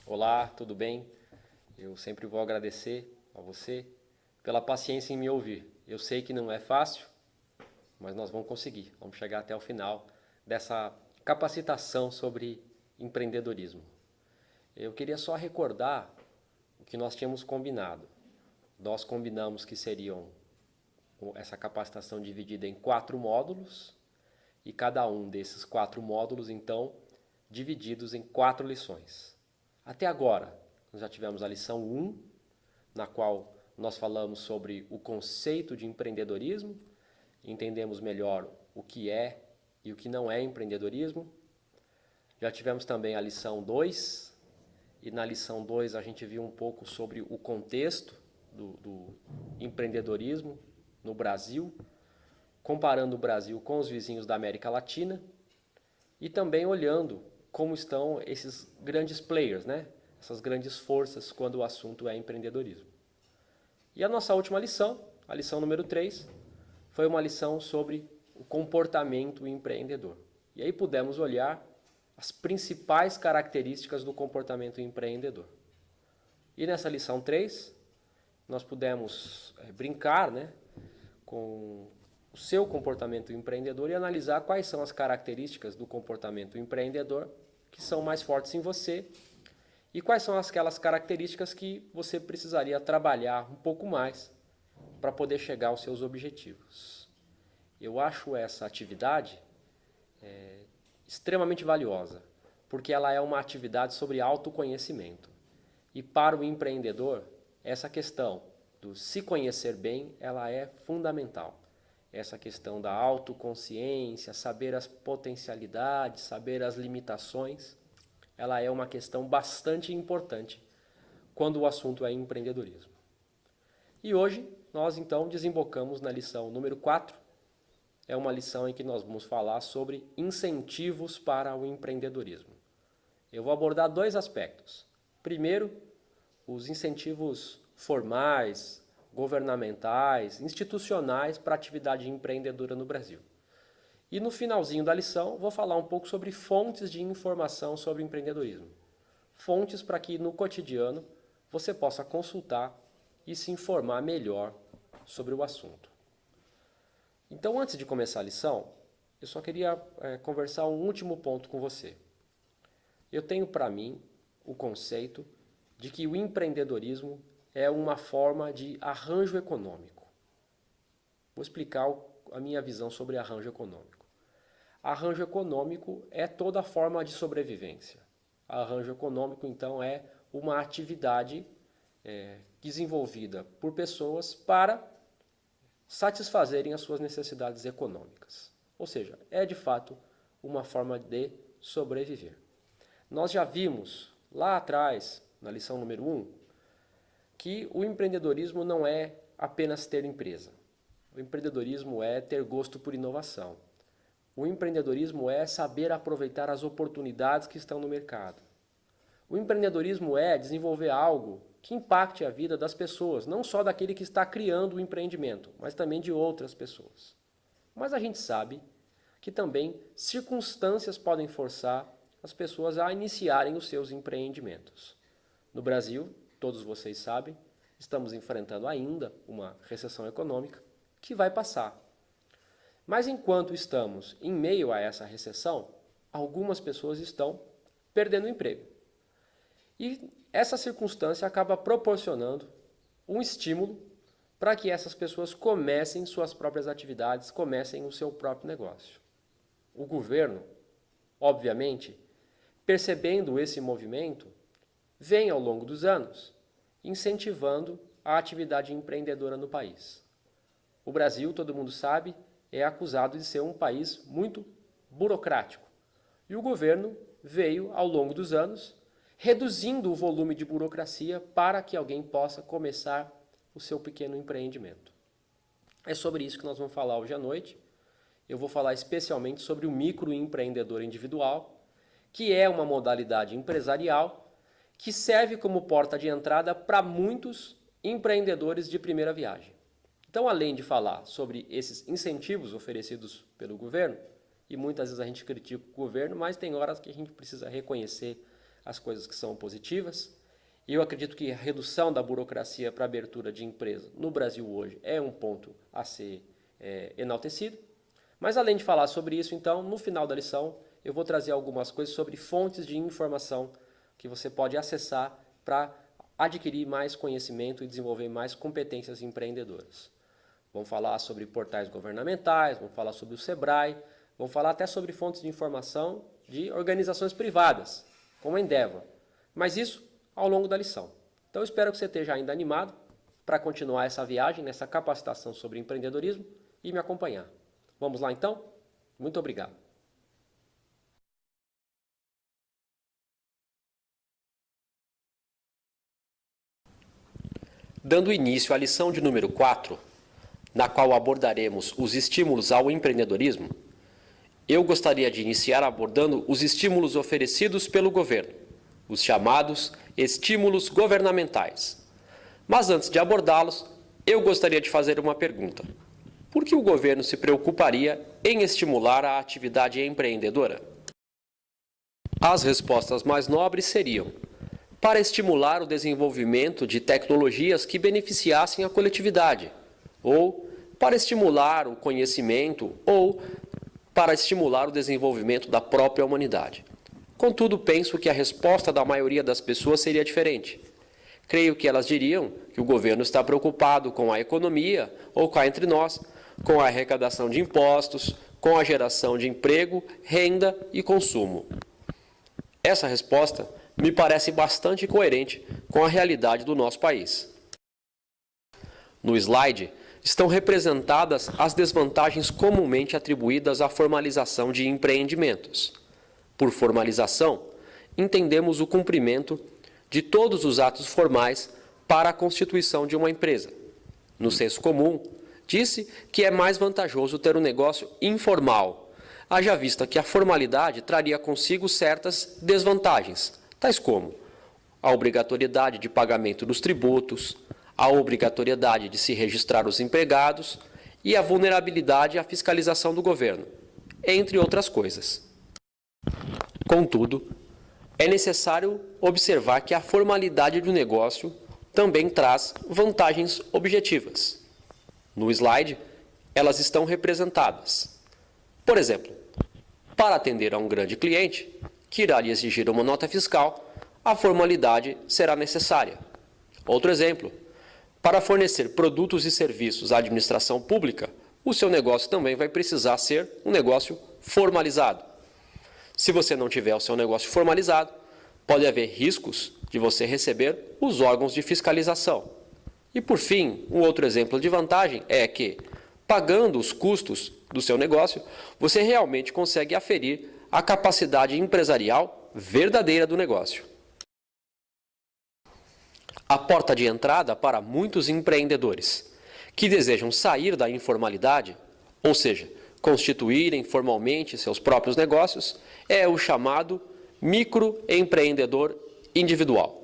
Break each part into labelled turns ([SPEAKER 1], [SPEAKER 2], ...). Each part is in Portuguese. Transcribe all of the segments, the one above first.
[SPEAKER 1] Olá, tudo bem? Eu sempre vou agradecer a você pela paciência em me ouvir. Eu sei que não é fácil, mas nós vamos conseguir. Vamos chegar até o final dessa capacitação sobre empreendedorismo. Eu queria só recordar o que nós tínhamos combinado. Nós combinamos que seriam essa capacitação dividida em 4 módulos e cada um desses 4 módulos, então, divididos em 4 lições. Até agora, nós já tivemos a lição 1, na qual nós falamos sobre o conceito de empreendedorismo, entendemos melhor o que é e o que não é empreendedorismo. Já tivemos também a lição 2, e na lição 2 a gente viu um pouco sobre o contexto do empreendedorismo no Brasil, comparando o Brasil com os vizinhos da América Latina e também olhando como estão esses grandes players, né? Essas grandes forças quando o assunto é empreendedorismo. E a nossa última lição, a lição número 3, foi uma lição sobre o comportamento empreendedor. E aí pudemos olhar as principais características do comportamento empreendedor. E nessa lição 3, nós pudemos brincar, né, com o seu comportamento empreendedor e analisar quais são as características do comportamento empreendedor que são mais fortes em você e quais são aquelas características que você precisaria trabalhar um pouco mais para poder chegar aos seus objetivos. Eu acho essa atividade extremamente valiosa, porque ela é uma atividade sobre autoconhecimento. E para o empreendedor, essa questão do se conhecer bem, ela é fundamental. Essa questão da autoconsciência, saber as potencialidades, saber as limitações, ela é uma questão bastante importante quando o assunto é empreendedorismo. E hoje nós então desembocamos na lição número 4. É uma lição em que nós vamos falar sobre incentivos para o empreendedorismo. Eu vou abordar 2 aspectos. Primeiro, os incentivos formais, governamentais, institucionais para a atividade empreendedora no Brasil. E no finalzinho da lição vou falar um pouco sobre fontes de informação sobre empreendedorismo. Fontes para que no cotidiano você possa consultar e se informar melhor sobre o assunto. Então, antes de começar a lição, eu só queria conversar um último ponto com você. Eu tenho para mim o conceito de que o empreendedorismo é uma forma de arranjo econômico. Vou explicar a minha visão sobre arranjo econômico. Arranjo econômico é toda forma de sobrevivência. Arranjo econômico, então, é uma atividade desenvolvida por pessoas para satisfazerem as suas necessidades econômicas. Ou seja, é de fato uma forma de sobreviver. Nós já vimos lá atrás, na lição número 1, que o empreendedorismo não é apenas ter empresa. O empreendedorismo é ter gosto por inovação. O empreendedorismo é saber aproveitar as oportunidades que estão no mercado. O empreendedorismo é desenvolver algo que impacte a vida das pessoas, não só daquele que está criando o empreendimento, mas também de outras pessoas. Mas a gente sabe que também circunstâncias podem forçar as pessoas a iniciarem os seus empreendimentos. No Brasil, todos vocês sabem, estamos enfrentando ainda uma recessão econômica que vai passar. Mas enquanto estamos em meio a essa recessão, algumas pessoas estão perdendo o emprego. E essa circunstância acaba proporcionando um estímulo para que essas pessoas comecem suas próprias atividades, comecem o seu próprio negócio. O governo, obviamente, percebendo esse movimento, vem ao longo dos anos incentivando a atividade empreendedora no país. O Brasil, todo mundo sabe, é acusado de ser um país muito burocrático. E o governo veio, ao longo dos anos, reduzindo o volume de burocracia para que alguém possa começar o seu pequeno empreendimento. É sobre isso que nós vamos falar hoje à noite. Eu vou falar especialmente sobre o microempreendedor individual, que é uma modalidade empresarial que serve como porta de entrada para muitos empreendedores de primeira viagem. Então, além de falar sobre esses incentivos oferecidos pelo governo, e muitas vezes a gente critica o governo, mas tem horas que a gente precisa reconhecer as coisas que são positivas. E eu acredito que a redução da burocracia para abertura de empresa no Brasil hoje é um ponto a ser enaltecido. Mas além de falar sobre isso, então, no final da lição, eu vou trazer algumas coisas sobre fontes de informação que você pode acessar para adquirir mais conhecimento e desenvolver mais competências empreendedoras. Vamos falar sobre portais governamentais, vamos falar sobre o Sebrae, vamos falar até sobre fontes de informação de organizações privadas, como a Endeavor. Mas isso ao longo da lição. Então eu espero que você esteja ainda animado para continuar essa viagem, nessa capacitação sobre empreendedorismo e me acompanhar. Vamos lá então? Muito obrigado. Dando início à lição de número 4, na qual abordaremos os estímulos ao empreendedorismo, eu gostaria de iniciar abordando os estímulos oferecidos pelo governo, os chamados estímulos governamentais. Mas antes de abordá-los, eu gostaria de fazer uma pergunta. Por que o governo se preocuparia em estimular a atividade empreendedora? As respostas mais nobres seriam: para estimular o desenvolvimento de tecnologias que beneficiassem a coletividade, ou para estimular o conhecimento, ou para estimular o desenvolvimento da própria humanidade. Contudo, penso que a resposta da maioria das pessoas seria diferente. Creio que elas diriam que o governo está preocupado com a economia, ou cá entre nós, com a arrecadação de impostos, com a geração de emprego, renda e consumo. Essa resposta me parece bastante coerente com a realidade do nosso país. No slide estão representadas as desvantagens comumente atribuídas à formalização de empreendimentos. Por formalização, entendemos o cumprimento de todos os atos formais para a constituição de uma empresa. No senso comum, disse que é mais vantajoso ter um negócio informal, haja vista que a formalidade traria consigo certas desvantagens, tais como a obrigatoriedade de pagamento dos tributos, a obrigatoriedade de se registrar os empregados e a vulnerabilidade à fiscalização do governo, entre outras coisas. Contudo, é necessário observar que a formalidade do negócio também traz vantagens objetivas. No slide, elas estão representadas. Por exemplo, para atender a um grande cliente, que irá lhe exigir uma nota fiscal, a formalidade será necessária. Outro exemplo, para fornecer produtos e serviços à administração pública, o seu negócio também vai precisar ser um negócio formalizado. Se você não tiver o seu negócio formalizado, pode haver riscos de você receber os órgãos de fiscalização. E, por fim, um outro exemplo de vantagem é que, pagando os custos do seu negócio, você realmente consegue aferir a capacidade empresarial verdadeira do negócio. A porta de entrada para muitos empreendedores que desejam sair da informalidade, ou seja, constituírem formalmente seus próprios negócios, é o chamado microempreendedor individual.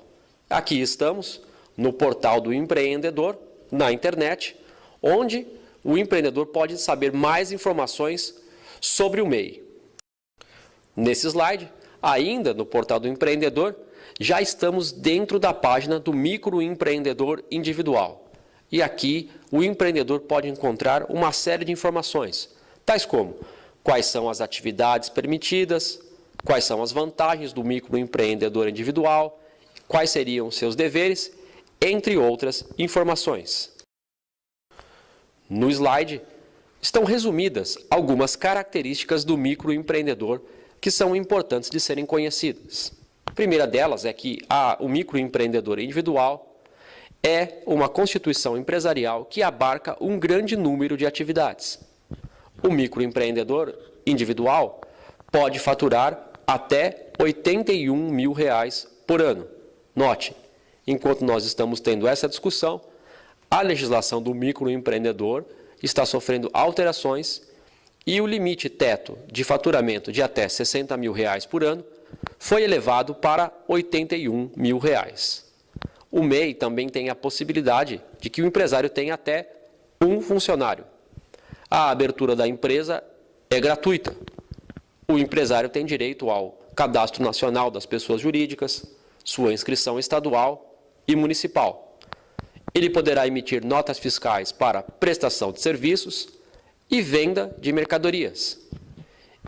[SPEAKER 1] Aqui estamos no portal do empreendedor, na internet, onde o empreendedor pode saber mais informações sobre o MEI. Nesse slide, ainda no portal do empreendedor, já estamos dentro da página do microempreendedor individual. E aqui o empreendedor pode encontrar uma série de informações, tais como quais são as atividades permitidas, quais são as vantagens do microempreendedor individual, quais seriam seus deveres, entre outras informações. No slide estão resumidas algumas características do microempreendedor que são importantes de serem conhecidas. A primeira delas é que o microempreendedor individual é uma constituição empresarial que abarca um grande número de atividades. O microempreendedor individual pode faturar até R$ 81 mil por ano. Note, enquanto nós estamos tendo essa discussão, a legislação do microempreendedor está sofrendo alterações e o limite teto de faturamento de até R$ 60 mil por ano foi elevado para R$ 81 mil. O MEI também tem a possibilidade de que o empresário tenha até um funcionário. A abertura da empresa é gratuita. O empresário tem direito ao Cadastro Nacional das Pessoas Jurídicas, sua inscrição estadual e municipal. Ele poderá emitir notas fiscais para prestação de serviços e venda de mercadorias.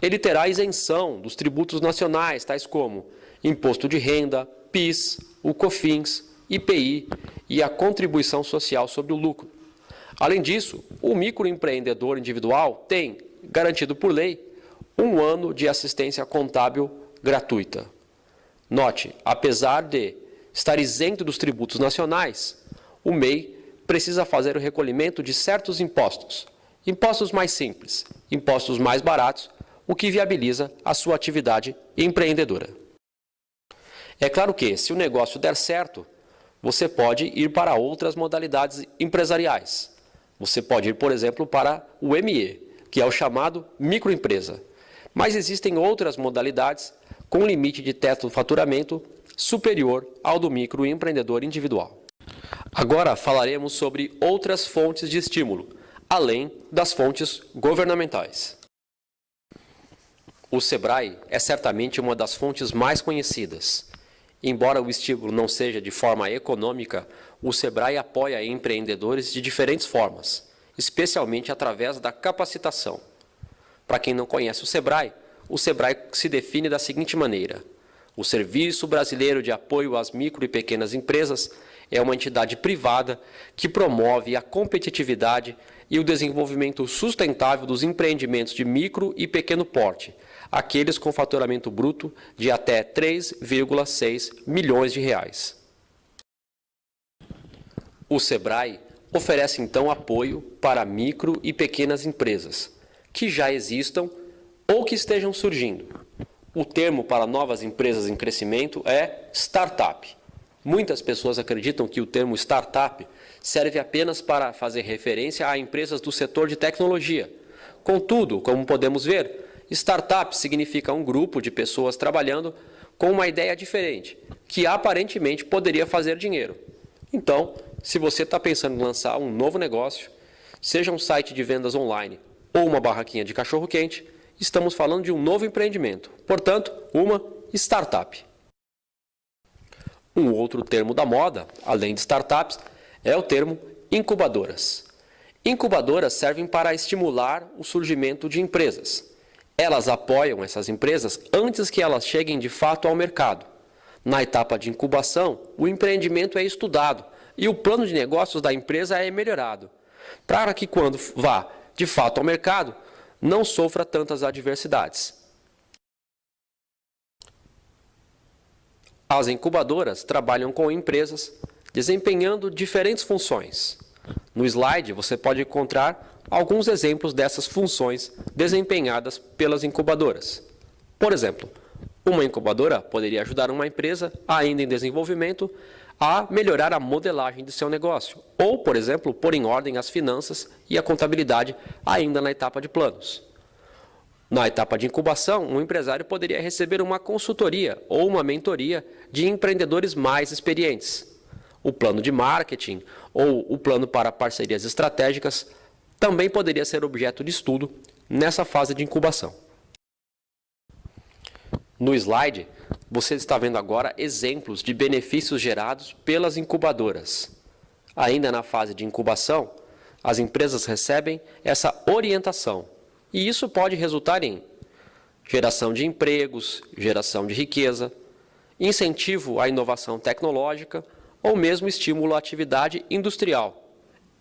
[SPEAKER 1] Ele terá isenção dos tributos nacionais, tais como Imposto de Renda, PIS, o COFINS, IPI e a Contribuição Social sobre o Lucro. Além disso, o microempreendedor individual tem, garantido por lei, 1 ano de assistência contábil gratuita. Note, apesar de estar isento dos tributos nacionais, o MEI precisa fazer o recolhimento de certos impostos, impostos mais simples, impostos mais baratos, o que viabiliza a sua atividade empreendedora. É claro que, se o negócio der certo, você pode ir para outras modalidades empresariais. Você pode ir, por exemplo, para o ME, que é o chamado microempresa. Mas existem outras modalidades com limite de teto de faturamento superior ao do microempreendedor individual. Agora falaremos sobre outras fontes de estímulo, além das fontes governamentais. O SEBRAE é certamente uma das fontes mais conhecidas. Embora o estímulo não seja de forma econômica, o SEBRAE apoia empreendedores de diferentes formas, especialmente através da capacitação. Para quem não conhece o SEBRAE se define da seguinte maneira: o Serviço Brasileiro de Apoio às Micro e Pequenas Empresas é uma entidade privada que promove a competitividade e o desenvolvimento sustentável dos empreendimentos de micro e pequeno porte, aqueles com faturamento bruto de até 3,6 milhões de reais. O SEBRAE oferece então apoio para micro e pequenas empresas que já existam ou que estejam surgindo. O termo para novas empresas em crescimento é startup. Muitas pessoas acreditam que o termo startup serve apenas para fazer referência a empresas do setor de tecnologia. Contudo, como podemos ver, startup significa um grupo de pessoas trabalhando com uma ideia diferente, que aparentemente poderia fazer dinheiro. Então, se você está pensando em lançar um novo negócio, seja um site de vendas online ou uma barraquinha de cachorro-quente, estamos falando de um novo empreendimento, portanto, uma startup. Um outro termo da moda, além de startups, é o termo incubadoras. Incubadoras servem para estimular o surgimento de empresas. Elas apoiam essas empresas antes que elas cheguem de fato ao mercado. Na etapa de incubação, o empreendimento é estudado e o plano de negócios da empresa é melhorado, para que quando vá de fato ao mercado, não sofra tantas adversidades. As incubadoras trabalham com empresas desempenhando diferentes funções. No slide você pode encontrar alguns exemplos dessas funções desempenhadas pelas incubadoras. Por exemplo, uma incubadora poderia ajudar uma empresa ainda em desenvolvimento a melhorar a modelagem de seu negócio, ou, por exemplo, pôr em ordem as finanças e a contabilidade ainda na etapa de planos. Na etapa de incubação, um empresário poderia receber uma consultoria ou uma mentoria de empreendedores mais experientes. O plano de marketing ou o plano para parcerias estratégicas também poderia ser objeto de estudo nessa fase de incubação. No slide, você está vendo agora exemplos de benefícios gerados pelas incubadoras. Ainda na fase de incubação, as empresas recebem essa orientação. E isso pode resultar em geração de empregos, geração de riqueza, incentivo à inovação tecnológica ou mesmo estímulo à atividade industrial,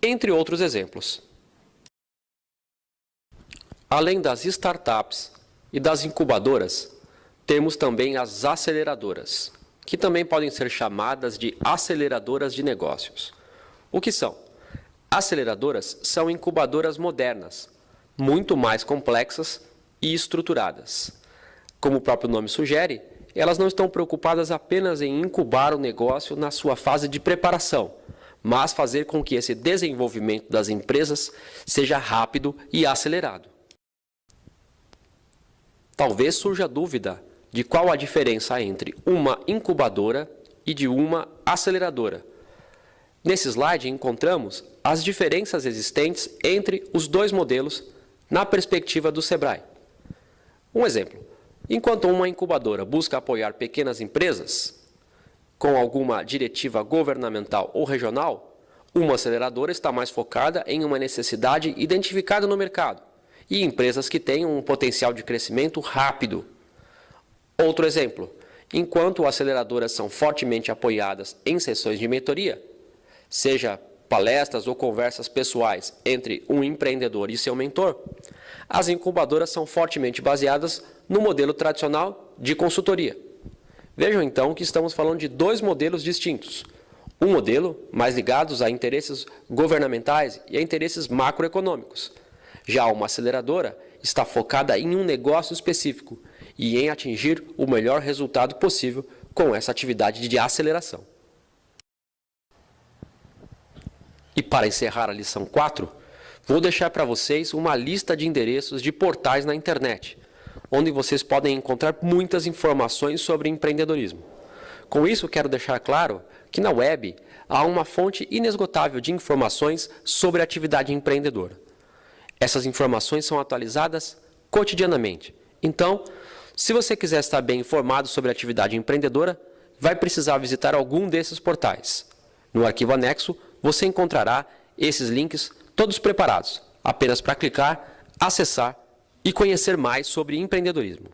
[SPEAKER 1] entre outros exemplos. Além das startups e das incubadoras, temos também as aceleradoras, que também podem ser chamadas de aceleradoras de negócios. O que são? Aceleradoras são incubadoras modernas, muito mais complexas e estruturadas. Como o próprio nome sugere, elas não estão preocupadas apenas em incubar o negócio na sua fase de preparação, mas fazer com que esse desenvolvimento das empresas seja rápido e acelerado. Talvez surja a dúvida de qual a diferença entre uma incubadora e de uma aceleradora. Nesse slide encontramos as diferenças existentes entre os dois modelos na perspectiva do SEBRAE. Um exemplo, Enquanto uma incubadora busca apoiar pequenas empresas com alguma diretiva governamental ou regional, uma aceleradora está mais focada em uma necessidade identificada no mercado e empresas que tenham um potencial de crescimento rápido. Outro exemplo, enquanto aceleradoras são fortemente apoiadas em sessões de mentoria, seja palestras ou conversas pessoais entre um empreendedor e seu mentor, as incubadoras são fortemente baseadas no modelo tradicional de consultoria. Vejam então que estamos falando de dois modelos distintos. Um modelo mais ligado a interesses governamentais e a interesses macroeconômicos. Já uma aceleradora está focada em um negócio específico e em atingir o melhor resultado possível com essa atividade de aceleração. E para encerrar a lição 4, vou deixar para vocês uma lista de endereços de portais na internet, onde vocês podem encontrar muitas informações sobre empreendedorismo. Com isso, quero deixar claro que na web há uma fonte inesgotável de informações sobre a atividade empreendedora. Essas informações são atualizadas cotidianamente. Então, se você quiser estar bem informado sobre a atividade empreendedora, vai precisar visitar algum desses portais. No arquivo anexo, você encontrará esses links todos preparados, apenas para clicar, acessar e conhecer mais sobre empreendedorismo.